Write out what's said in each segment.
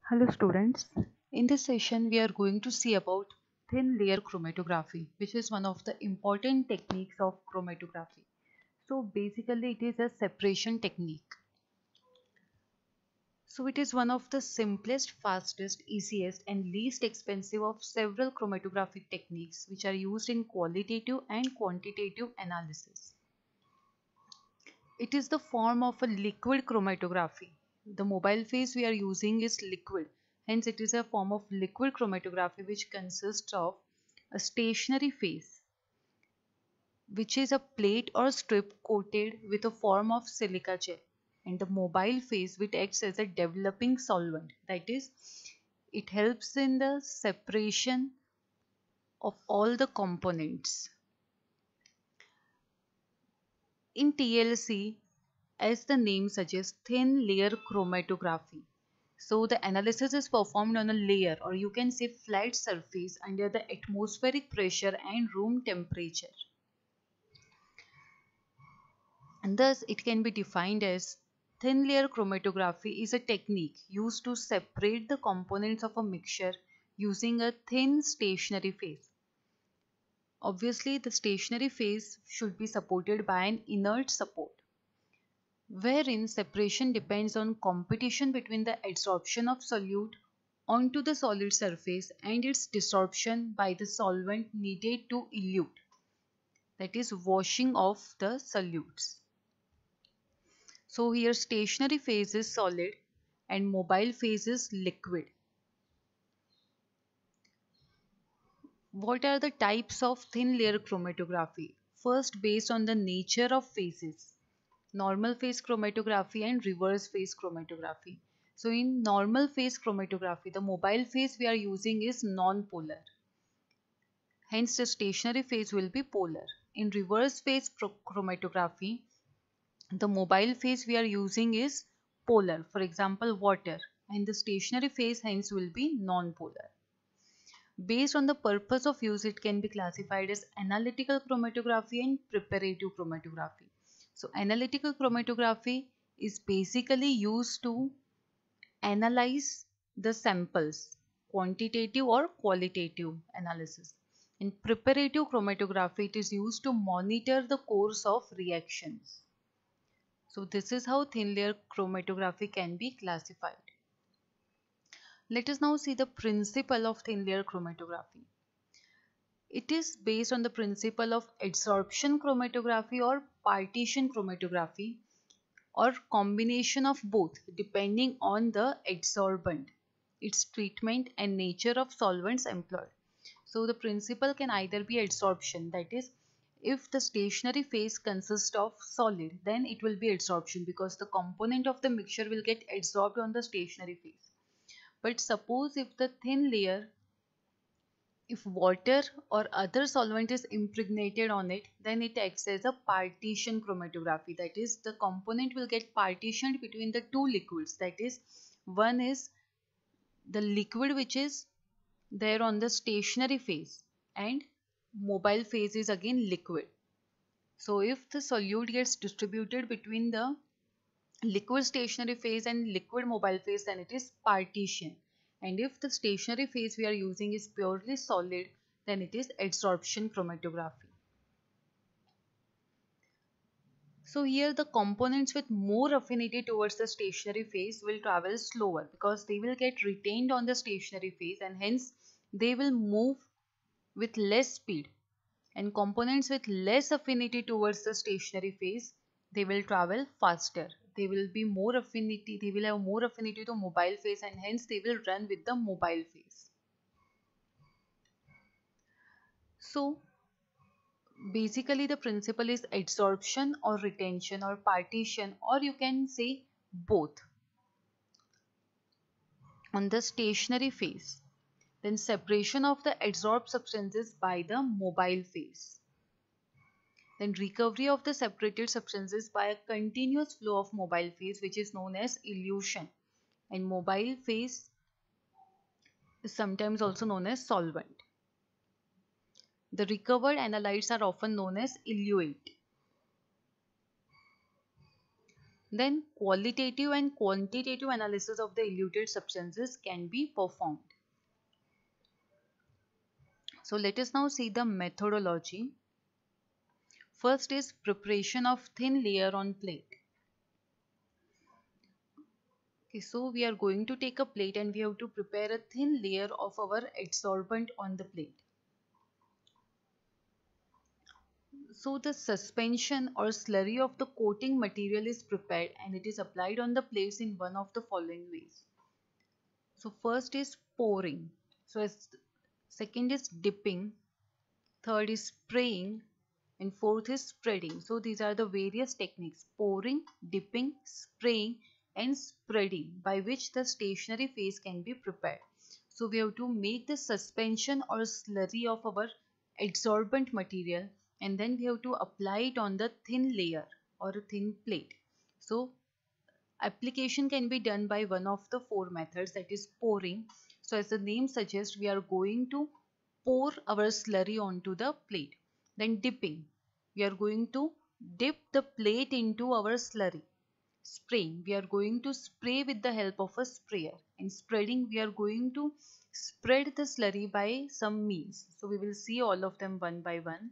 Hello students, in this session we are going to see about thin layer chromatography, which is one of the important techniques of chromatography. So basically it is a separation technique. So it is one of the simplest, fastest, easiest and least expensive of several chromatographic techniques which are used in qualitative and quantitative analysis. It is the form of a liquid chromatography. The mobile phase we are using is liquid. Hence, it is a form of liquid chromatography which consists of a stationary phase, which is a plate or strip coated with a form of silica gel, and the mobile phase which acts as a developing solvent. That is, it helps in the separation of all the components. In TLC, as the name suggests, thin layer chromatography. So the analysis is performed on a layer, or you can say flat surface, under the atmospheric pressure and room temperature. And thus it can be defined as thin layer chromatography is a technique used to separate the components of a mixture using a thin stationary phase. Obviously, the stationary phase should be supported by an inert support, wherein separation depends on competition between the adsorption of solute onto the solid surface and its desorption by the solvent needed to elute, that is, washing off the solutes. So here stationary phase is solid and mobile phase is liquid. What are the types of thin layer chromatography? First, based on the nature of phases, normal phase chromatography and reverse phase chromatography. So in normal phase chromatography, the mobile phase we are using is non-polar. Hence the stationary phase will be polar. In reverse phase chromatography, the mobile phase we are using is polar, for example water, and the stationary phase hence will be non-polar. Based on the purpose of use, it can be classified as analytical chromatography and preparative chromatography. So analytical chromatography is basically used to analyze the samples, quantitative or qualitative analysis. In preparative chromatography, it is used to monitor the course of reactions. So this is how thin layer chromatography can be classified. Let us now see the principle of thin layer chromatography. It is based on the principle of adsorption chromatography or partition chromatography, or combination of both depending on the adsorbent, its treatment and nature of solvents employed. So the principle can either be adsorption, that is, if the stationary phase consists of solid, then it will be adsorption because the component of the mixture will get adsorbed on the stationary phase. But suppose if the thin layer, if water or other solvent is impregnated on it, then it acts as a partition chromatography. That is, the component will get partitioned between the two liquids. That is, one is the liquid which is there on the stationary phase, and mobile phase is again liquid. So if the solute gets distributed between the liquid stationary phase and liquid mobile phase, then it is partition. And if the stationary phase we are using is purely solid, then it is adsorption chromatography. So here the components with more affinity towards the stationary phase will travel slower because they will get retained on the stationary phase, and hence they will move with less speed. And components with less affinity towards the stationary phase, they will travel faster. They will be more affinity, they will have more affinity to mobile phase, and hence they will run with the mobile phase. So basically the principle is adsorption or retention or partition, or you can say both, on the stationary phase. Then separation of the adsorbed substances by the mobile phase. Then recovery of the separated substances by a continuous flow of mobile phase, which is known as elution. And mobile phase is sometimes also known as solvent. The recovered analytes are often known as eluate. Then qualitative and quantitative analysis of the eluted substances can be performed. So let us now see the methodology. First is preparation of thin layer on plate. Okay, so we are going to take a plate and we have to prepare a thin layer of our adsorbent on the plate. So the suspension or slurry of the coating material is prepared and it is applied on the plates in one of the following ways. So first is pouring. Second is dipping. Third is spraying. And fourth is spreading. So these are the various techniques: pouring, dipping, spraying and spreading, by which the stationary phase can be prepared. So we have to make the suspension or slurry of our adsorbent material and then we have to apply it on the thin layer or a thin plate. So application can be done by one of the four methods, that is pouring. So as the name suggests, we are going to pour our slurry onto the plate. Then dipping, we are going to dip the plate into our slurry. Spraying, we are going to spray with the help of a sprayer. And spreading, we are going to spread the slurry by some means. So we will see all of them one by one.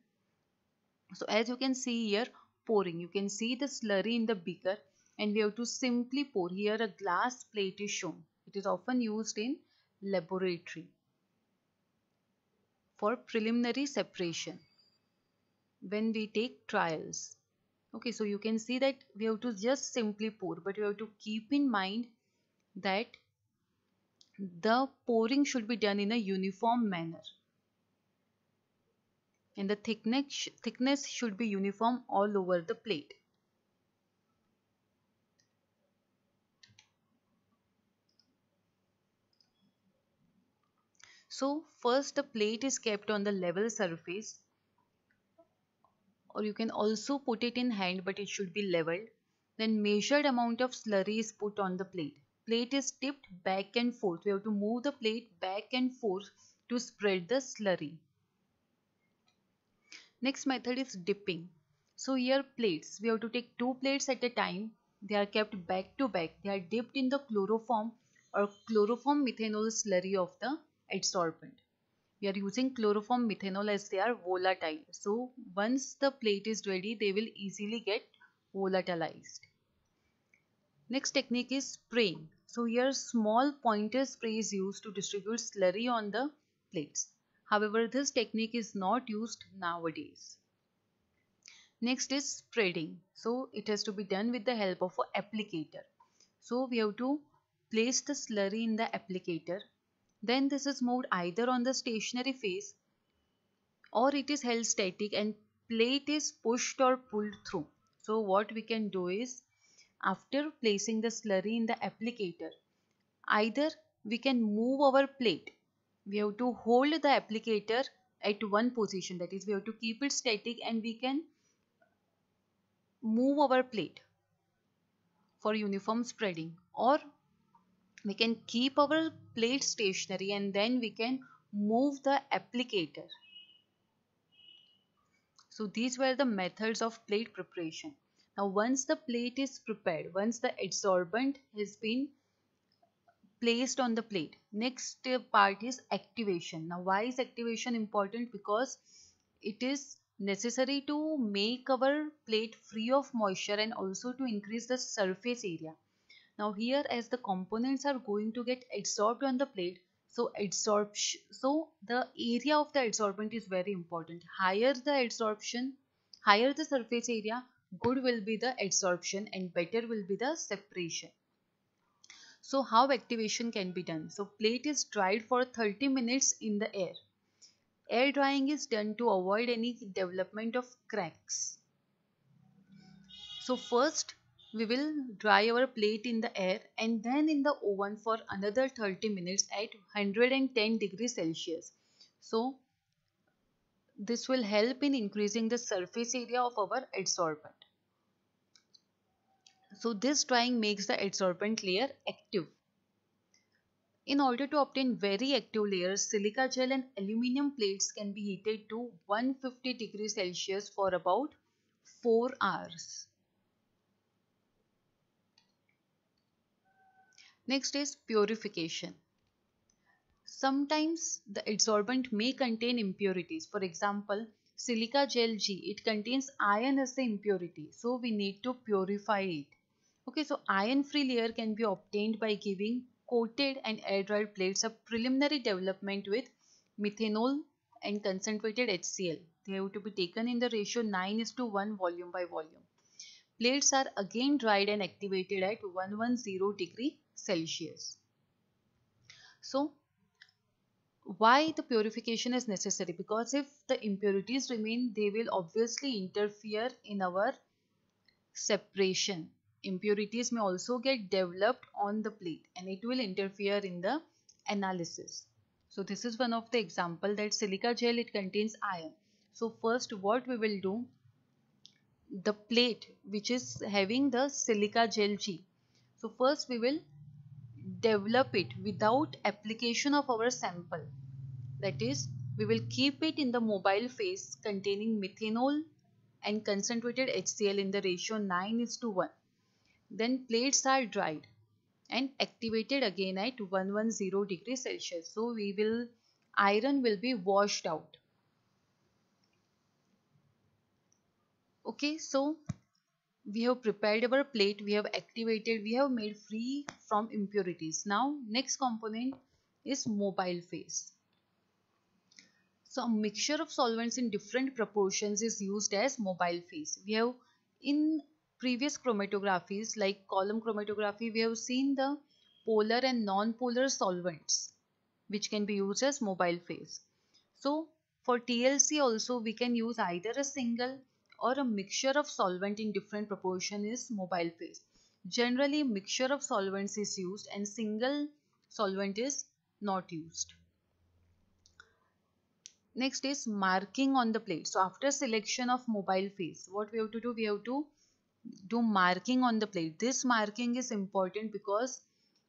So as you can see here, pouring, you can see the slurry in the beaker and we have to simply pour. Here a glass plate is shown. It is often used in laboratory for preliminary separation when we take trials. Okay, so you can see that we have to just simply pour, but we have to keep in mind that the pouring should be done in a uniform manner. And the thickness should be uniform all over the plate. So first the plate is kept on the level surface, or you can also put it in hand, but it should be leveled. Then measured amount of slurry is put on the plate. Plate is tipped back and forth. We have to move the plate back and forth to spread the slurry. Next method is dipping. So here plates, we have to take two plates at a time. They are kept back to back. They are dipped in the chloroform or chloroform methanol slurry of the adsorbent. We are using chloroform methanol as they are volatile. So once the plate is ready, they will easily get volatilized. Next technique is spraying. So here small pointer spray is used to distribute slurry on the plates. However, this technique is not used nowadays. Next is spreading. So it has to be done with the help of an applicator. So we have to place the slurry in the applicator. Then this is moved either on the stationary phase or it is held static and plate is pushed or pulled through. So what we can do is, after placing the slurry in the applicator, either we can move our plate. We have to hold the applicator at one position, that is we have to keep it static and we can move our plate for uniform spreading, or we can keep our plate stationary and then we can move the applicator. So these were the methods of plate preparation. Now once the plate is prepared, once the adsorbent has been placed on the plate, next part is activation. Now why is activation important? Because it is necessary to make our plate free of moisture and also to increase the surface area. Now here, as the components are going to get adsorbed on the plate, so the area of the adsorbent is very important. Higher the adsorption, higher the surface area, good will be the adsorption and better will be the separation. So how activation can be done? So plate is dried for 30 minutes in the air. Air drying is done to avoid any development of cracks. So first we will dry our plate in the air and then in the oven for another 30 minutes at 110 degrees Celsius. So this will help in increasing the surface area of our adsorbent. So this drying makes the adsorbent layer active. In order to obtain very active layers, silica gel and aluminum plates can be heated to 150 degrees Celsius for about 4 hours. Next is purification. Sometimes the adsorbent may contain impurities. For example, silica gel G, it contains iron as the impurity. So we need to purify it. Okay, so iron-free layer can be obtained by giving coated and air-dried plates a preliminary development with methanol and concentrated HCl. They have to be taken in the ratio 9:1 volume by volume. Plates are again dried and activated at 110 degree Celsius. So why the purification is necessary? Because if the impurities remain, they will obviously interfere in our separation. Impurities may also get developed on the plate and it will interfere in the analysis. So this is one of the example that silica gel, it contains iron. So first what we will do, the plate which is having the silica gel G. So first we will develop it without application of our sample. That is, we will keep it in the mobile phase containing methanol and concentrated HCl in the ratio 9:1. Then plates are dried and activated again at 110 degrees Celsius. So iron will be washed out. Okay, so we have prepared our plate, we have activated, we have made free from impurities. Now next component is mobile phase. So a mixture of solvents in different proportions is used as mobile phase. We have in previous chromatographies like column chromatography, we have seen the polar and non-polar solvents which can be used as mobile phase. So for TLC also we can use either a single or a mixture of solvent in different proportion is mobile phase. Generally mixture of solvents is used and single solvent is not used. Next is marking on the plate. So after selection of mobile phase, what we have to do? We have to do marking on the plate. This marking is important because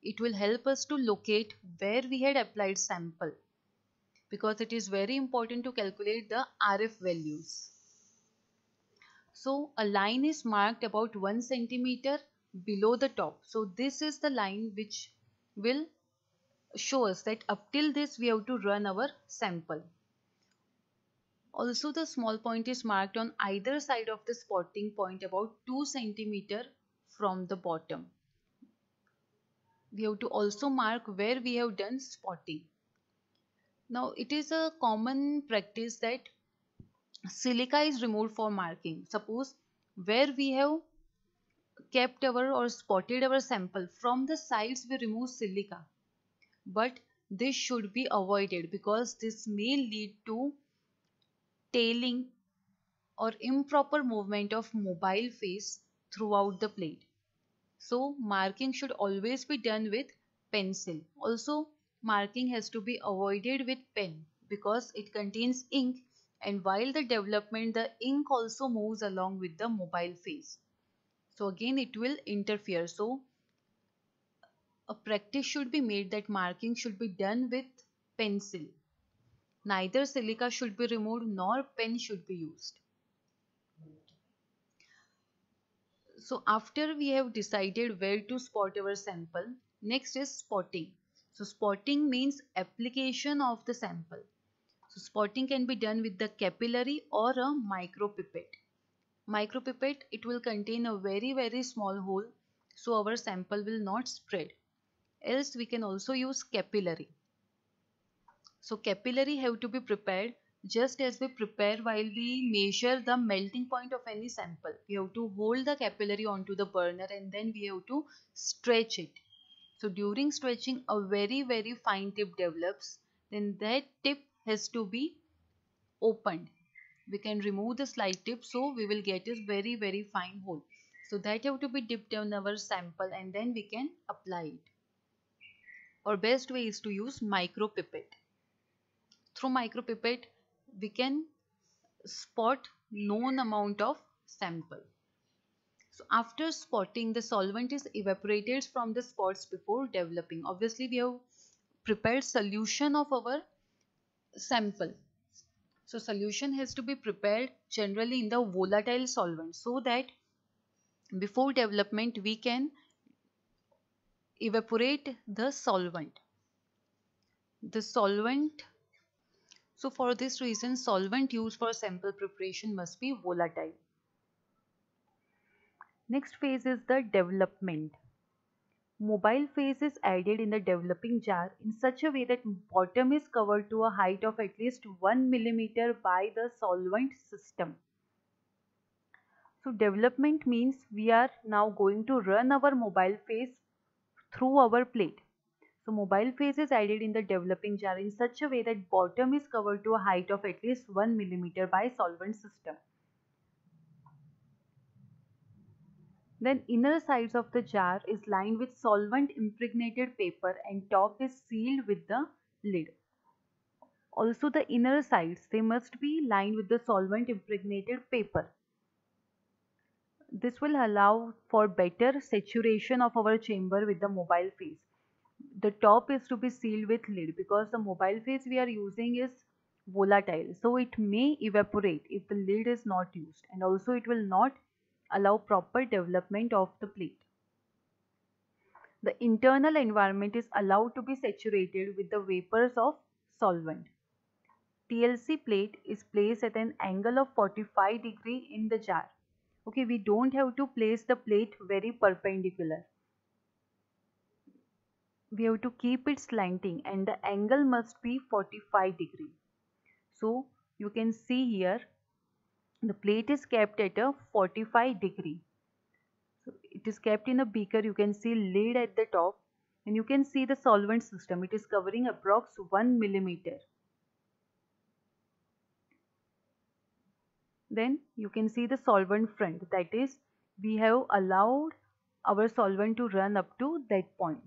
it will help us to locate where we had applied sample, because it is very important to calculate the RF values. So a line is marked about 1 centimeter below the top. So this is the line which will show us that up till this we have to run our sample. Also, the small point is marked on either side of the spotting point about 2 centimeter from the bottom. We have to also mark where we have done spotting. Now, it is a common practice that silica is removed for marking. Suppose where we have kept our or spotted our sample, from the sides we remove silica. But this should be avoided because this may lead to tailing or improper movement of mobile phase throughout the plate. So marking should always be done with pencil. Also marking has to be avoided with pen because it contains ink, and while the development the ink also moves along with the mobile phase. So again it will interfere. So a practice should be made that marking should be done with pencil. Neither silica should be removed nor pen should be used. So after we have decided where to spot our sample, next is spotting. So spotting means application of the sample. So spotting can be done with the capillary or a micropipette. Micropipette, it will contain a very small hole so our sample will not spread. Else we can also use capillary. So capillary have to be prepared just as we prepare while we measure the melting point of any sample. We have to hold the capillary onto the burner and then we have to stretch it. So during stretching a very fine tip develops. Then that tip has to be opened. We can remove the slight tip so we will get a very fine hole. So that have to be dipped in our sample and then we can apply it. Our best way is to use micropipette. Through micropipette, we can spot known amount of sample. So after spotting, the solvent is evaporated from the spots before developing. Obviously, we have prepared solution of our sample. So solution has to be prepared generally in the volatile solvent so that before development we can evaporate the solvent. The solvent, so for this reason, solvent used for sample preparation must be volatile. Next phase is the development. Mobile phase is added in the developing jar in such a way that bottom is covered to a height of at least 1 millimeter by the solvent system. So development means we are now going to run our mobile phase through our plate. So mobile phase is added in the developing jar in such a way that bottom is covered to a height of at least 1 millimeter by solvent system. Then inner sides of the jar is lined with solvent impregnated paper and top is sealed with the lid. Also the inner sides, they must be lined with the solvent impregnated paper. This will allow for better saturation of our chamber with the mobile phase. The top is to be sealed with lid because the mobile phase we are using is volatile, so it may evaporate if the lid is not used, and also it will not allow proper development of the plate. The internal environment is allowed to be saturated with the vapors of solvent. TLC plate is placed at an angle of 45 degree in the jar. Okay, we don't have to place the plate very perpendicular. We have to keep it slanting and the angle must be 45 degree. So you can see here the plate is kept at a 45 degree. So it is kept in a beaker. You can see lid at the top and you can see the solvent system. It is covering approx 1 millimeter. Then you can see the solvent front, that is we have allowed our solvent to run up to that point.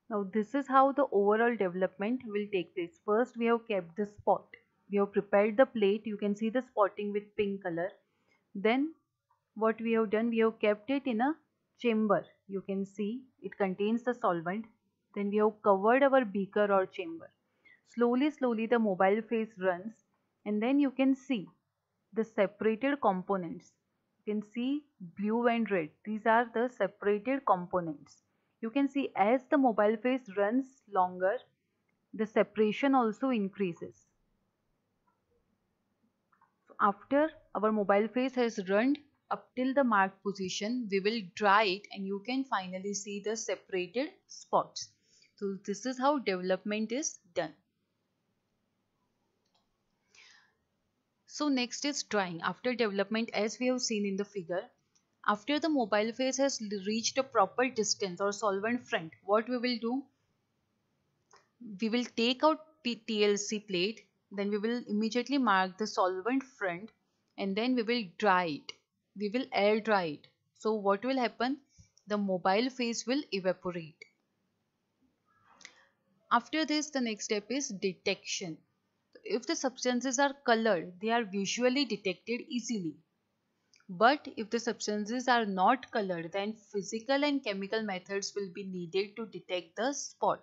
Now this is how the overall development will take place. First we have kept the spot. We have prepared the plate. You can see the spotting with pink color. Then what we have done, we have kept it in a chamber. You can see it contains the solvent. Then we have covered our beaker or chamber. Slowly the mobile phase runs and then you can see the separated components. You can see blue and red. These are the separated components. You can see as the mobile phase runs longer, the separation also increases. So after our mobile phase has run up till the marked position, we will dry it and you can finally see the separated spots. So this is how development is done. So next is drying. After development, as we have seen in the figure, after the mobile phase has reached a proper distance or solvent front, what we will do? We will take out TLC plate, then we will immediately mark the solvent front and then we will dry it. We will air dry it. So what will happen? The mobile phase will evaporate. After this, the next step is detection. If the substances are colored, they are visually detected easily. But if the substances are not colored, then physical and chemical methods will be needed to detect the spot.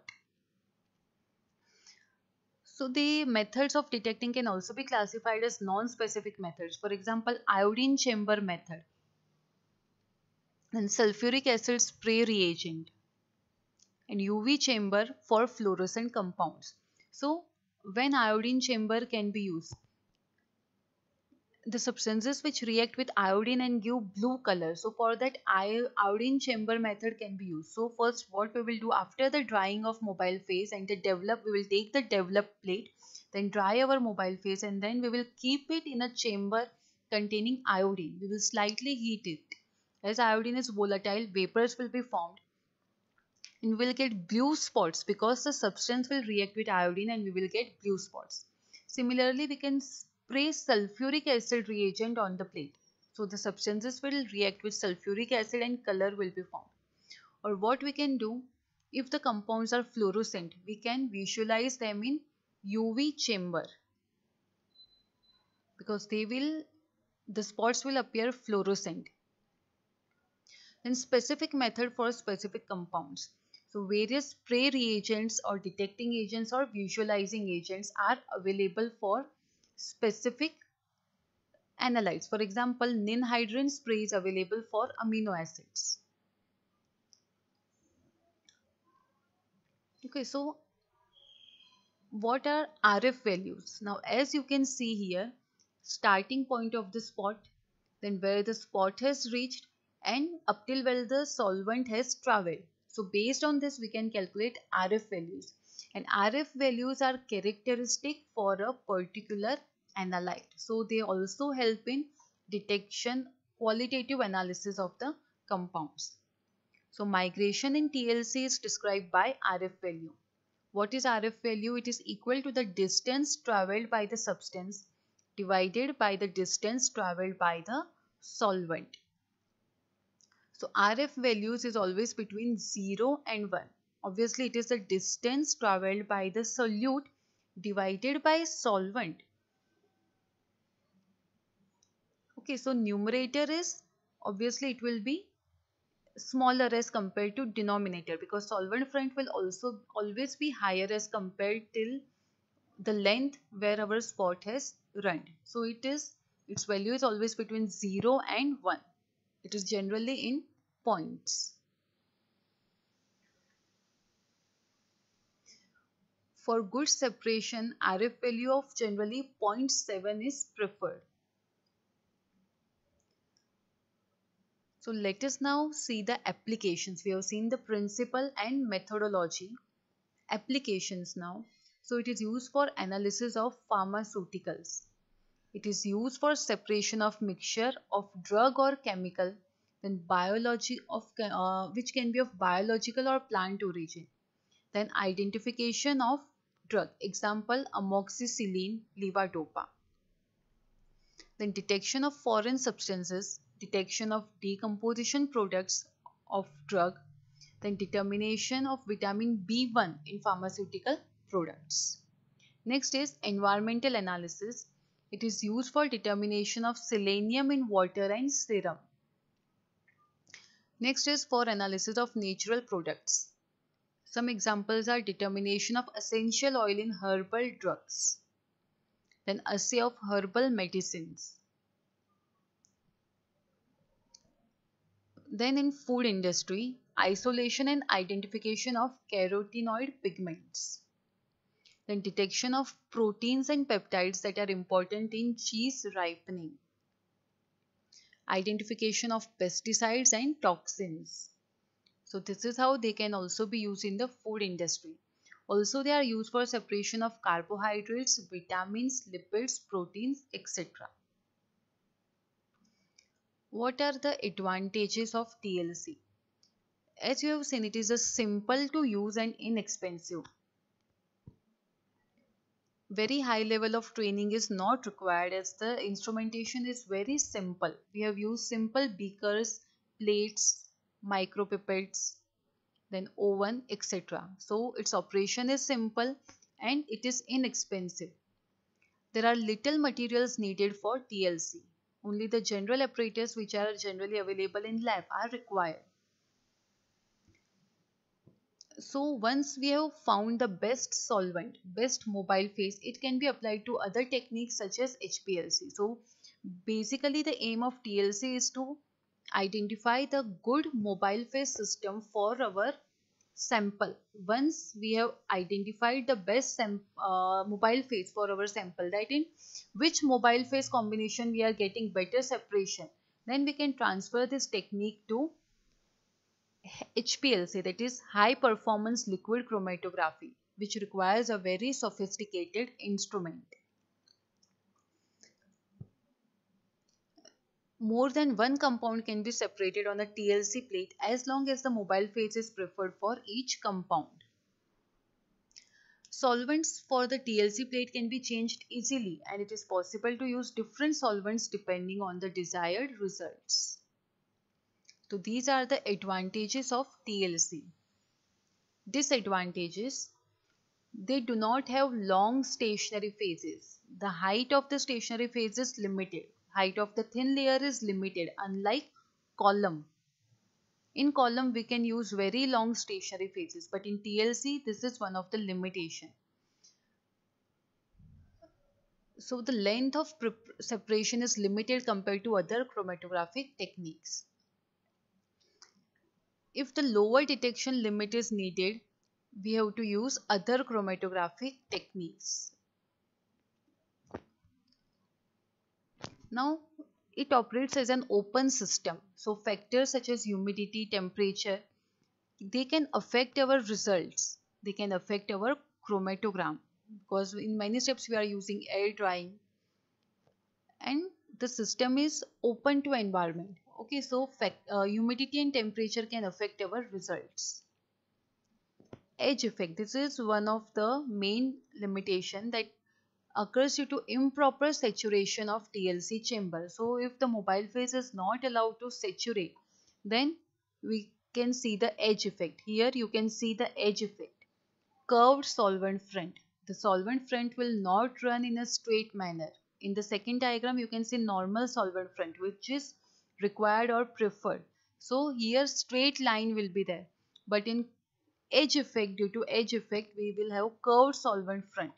So the methods of detecting can also be classified as non-specific methods. For example, iodine chamber method and sulfuric acid spray reagent and UV chamber for fluorescent compounds. So when iodine chamber can be used, the substances which react with iodine and give blue color. So for that iodine chamber method can be used. So first what we will do, after the drying of mobile phase and the we will take the developed plate, then dry our mobile phase and then we will keep it in a chamber containing iodine. We will slightly heat it. As iodine is volatile, vapors will be formed and we will get blue spots because the substance will react with iodine and we will get blue spots. Similarly, we can spray sulfuric acid reagent on the plate. So the substances will react with sulfuric acid and color will be formed. Or what we can do, if the compounds are fluorescent, we can visualize them in UV chamber because the spots will appear fluorescent. Then specific method for specific compounds. So various spray reagents or detecting agents or visualizing agents are available for specific analytes. For example, ninhydrin spray is available for amino acids. Okay, so what are RF values? Now, as you can see here, starting point of the spot, then where the spot has reached, and up till where the solvent has traveled. So based on this, we can calculate RF values. And RF values are characteristic for a particular analyte. So they also help in detection, qualitative analysis of the compounds. So migration in TLC is described by RF value. What is RF value? It is equal to the distance traveled by the substance divided by the distance traveled by the solvent. So RF values is always between 0 and 1. Obviously, it is the distance traveled by the solute divided by solvent. Okay, so numerator is, obviously it will be smaller as compared to denominator, because solvent front will also always be higher as compared till the length where our spot has run. So its value is always between 0 and 1. It is generally in points. For good separation, RF value of generally 0.7 is preferred. So let us now see the applications. We have seen the principle and methodology. Applications now. So it is used for analysis of pharmaceuticals. It is used for separation of mixture of drug or chemical, then biology of which can be of biological or plant origin. Then identification of drug, example amoxicillin, levodopa. Then detection of foreign substances, detection of decomposition products of drug, then determination of vitamin B1 in pharmaceutical products. Next is environmental analysis. It is used for determination of selenium in water and serum. Next is for analysis of natural products. Some examples are determination of essential oil in herbal drugs. Then assay of herbal medicines. Then in food industry, isolation and identification of carotenoid pigments. Then detection of proteins and peptides that are important in cheese ripening. Identification of pesticides and toxins. So this is how they can also be used in the food industry. Also they are used for separation of carbohydrates, vitamins, lipids, proteins, etc. What are the advantages of TLC? As you have seen, it is a simple to use and inexpensive. Very high level of training is not required as the instrumentation is very simple. We have used simple beakers, plates, micropipettes, then oven, etc. So its operation is simple and it is inexpensive. There are little materials needed for TLC. Only the general apparatus which are generally available in lab are required. So once we have found the best solvent, best mobile phase, it can be applied to other techniques such as HPLC. So basically the aim of TLC is to identify the good mobile phase system for our sample. Once we have identified the best mobile phase for our sample, that in which mobile phase combination we are getting better separation, then we can transfer this technique to HPLC, that is high performance liquid chromatography, which requires a very sophisticated instrument. More than one compound can be separated on a TLC plate as long as the mobile phase is preferred for each compound. Solvents for the TLC plate can be changed easily, and it is possible to use different solvents depending on the desired results. So these are the advantages of TLC. Disadvantages: they do not have long stationary phases. The height of the stationary phase is limited. Height of the thin layer is limited, unlike column. In column we can use very long stationary phases, but in TLC this is one of the limitation. So the length of separation is limited compared to other chromatographic techniques. If the lower detection limit is needed, we have to use other chromatographic techniques. Now, it operates as an open system. So factors such as humidity, temperature, they can affect our results. They can affect our chromatogram because in many steps we are using air drying and the system is open to environment. Okay, so humidity and temperature can affect our results. Edge effect. This is one of the main limitation that occurs due to improper saturation of TLC chamber. So if the mobile phase is not allowed to saturate, then we can see the edge effect. Here you can see the edge effect. Curved solvent front. The solvent front will not run in a straight manner. In the second diagram, you can see normal solvent front, which is required or preferred. So here straight line will be there. But in edge effect, due to edge effect, we will have curved solvent front.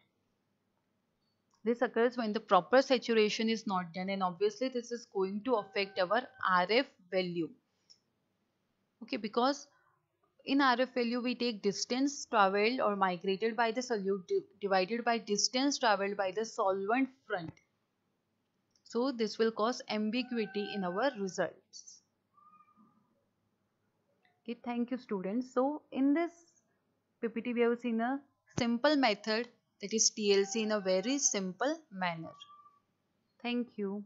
This occurs when the proper saturation is not done, and obviously this is going to affect our RF value. Okay, because in RF value we take distance traveled or migrated by the solute divided by distance traveled by the solvent front. So this will cause ambiguity in our results. Okay, thank you students. So in this PPT we have seen a simple method, that is TLC, in a very simple manner. Thank you.